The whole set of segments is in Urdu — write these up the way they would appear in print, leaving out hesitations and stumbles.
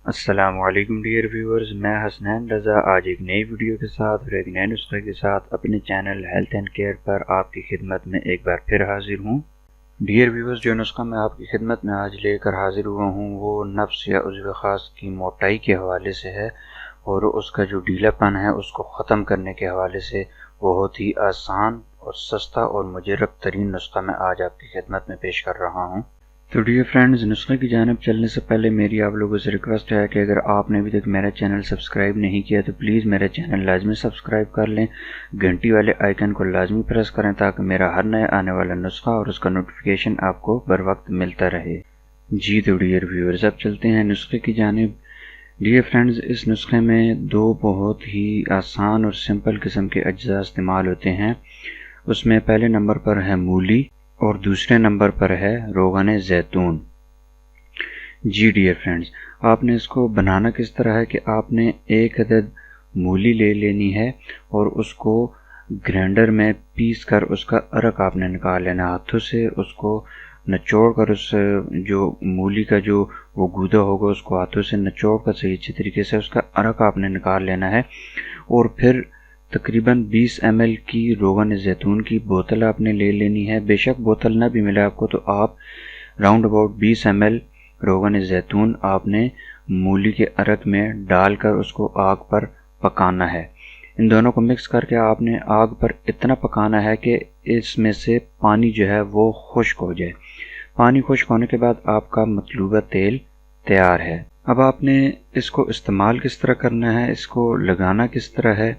السلام علیکم ڈیئر ویورز، میں حسنین رضا آج ایک نئی ویڈیو کے ساتھ اور ایک نئے نسخے کے ساتھ اپنے چینل ہیلتھ اینڈ کیئر پر آپ کی خدمت میں ایک بار پھر حاضر ہوں۔ ڈیئر ویورز، جو نسخہ میں آپ کی خدمت میں آج لے کر حاضر ہوا ہوں وہ نفس یا عضو خاص کی موٹائی کے حوالے سے ہے، اور اس کا جو ڈھیلا پن ہے اس کو ختم کرنے کے حوالے سے بہت ہی آسان اور سستا اور مجرب ترین نسخہ میں آج آپ کی خدمت میں پیش کر رہا ہوں۔ تو ڈیئر فرینڈز، نسخے کی جانب چلنے سے پہلے میری آپ لوگوں سے ریکویسٹ ہے کہ اگر آپ نے ابھی تک میرا چینل سبسکرائب نہیں کیا تو پلیز میرا چینل لازمی سبسکرائب کر لیں، گھنٹی والے آئیکن کو لازمی پریس کریں تاکہ میرا ہر نیا آنے والا نسخہ اور اس کا نوٹیفیکیشن آپ کو بر وقت ملتا رہے۔ جی تو ڈیئر ویورز، اب چلتے ہیں نسخے کی جانب۔ ڈیئر فرینڈز، اس نسخے میں دو بہت ہی آسان اور سمپل قسم کے اجزاء استعمال ہوتے ہیں۔ اس میں پہلے نمبر پر ہے مولی اور دوسرے نمبر پر ہے روغن زیتون۔ جی ڈیئر فرینڈز، آپ نے اس کو بنانا کس طرح ہے کہ آپ نے ایک عدد مولی لے لینی ہے اور اس کو گرینڈر میں پیس کر اس کا عرق آپ نے نکال لینا، ہاتھوں سے اس کو نچوڑ کر اس جو مولی کا جو وہ گودا ہوگا اس کو ہاتھوں سے نچوڑ کر صحیح اچھی طریقے سے اس کا عرق آپ نے نکال لینا ہے، اور پھر تقریباً 20 ml کی روغن زیتون کی بوتل آپ نے لے لینی ہے۔ بے شک بوتل نہ بھی ملے آپ کو تو آپ راؤنڈ اباؤٹ 20 ml روغن زیتون آپ نے مولی کے عرق میں ڈال کر اس کو آگ پر پکانا ہے۔ ان دونوں کو مکس کر کے آپ نے آگ پر اتنا پکانا ہے کہ اس میں سے پانی جو ہے وہ خشک ہو جائے۔ پانی خشک ہونے کے بعد آپ کا مطلوبہ تیل تیار ہے۔ اب آپ نے اس کو استعمال کس طرح کرنا ہے، اس کو لگانا کس طرح ہے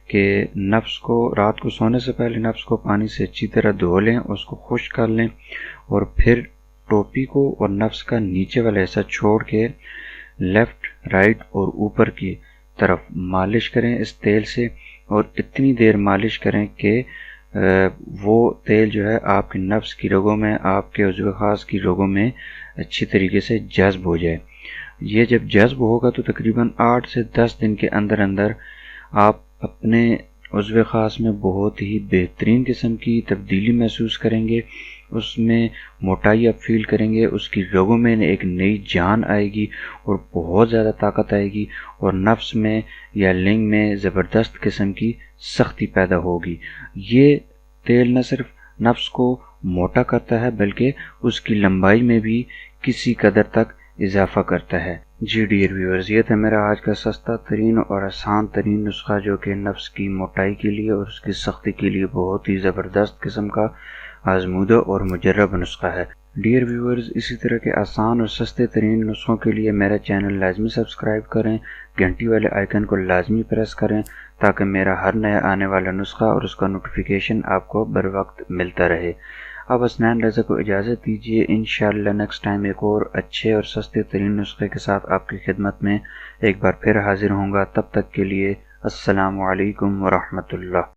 کہ نفس کو رات کو سونے سے پہلے نفس کو پانی سے اچھی طرح دھو لیں، اس کو خشک کر لیں، اور پھر ٹوپی کو اور نفس کا نیچے والا حصہ چھوڑ کے لیفٹ، رائٹ اور اوپر کی طرف مالش کریں اس تیل سے، اور اتنی دیر مالش کریں کہ وہ تیل جو ہے آپ کے نفس کی رگوں میں، آپ کے عضو خاص کی رگوں میں اچھی طریقے سے جذب ہو جائے۔ یہ جب جذب ہوگا تو تقریباً 8 سے 10 دن کے اندر اندر آپ اپنے عضو خاص میں بہت ہی بہترین قسم کی تبدیلی محسوس کریں گے۔ اس میں موٹائی آپ فیل کریں گے، اس کی رگوں میں ایک نئی جان آئے گی اور بہت زیادہ طاقت آئے گی، اور نفس میں یا لنگ میں زبردست قسم کی سختی پیدا ہوگی۔ یہ تیل نہ صرف نفس کو موٹا کرتا ہے بلکہ اس کی لمبائی میں بھی کسی قدر تک اضافہ کرتا ہے۔ جی ڈیئر ویورز، یہ تھا میرا آج کا سستا ترین اور آسان ترین نسخہ جو کہ نفس کی موٹائی کے لیے اور اس کی سختی کے لیے بہت ہی زبردست قسم کا آزمودہ اور مجرب نسخہ ہے۔ ڈیئر ویورز، اسی طرح کے آسان اور سستے ترین نسخوں کے لیے میرا چینل لازمی سبسکرائب کریں، گھنٹی والے آئیکن کو لازمی پریس کریں تاکہ میرا ہر نیا آنے والا نسخہ اور اس کا نوٹیفیکیشن آپ کو بر وقت ملتا رہے۔ اب حسنین رضا کو اجازت دیجیے، انشاءاللہ نیکسٹ ٹائم ایک اور اچھے اور سستے ترین نسخے کے ساتھ آپ کی خدمت میں ایک بار پھر حاضر ہوں گا۔ تب تک کے لیے السلام علیکم ورحمۃ اللہ۔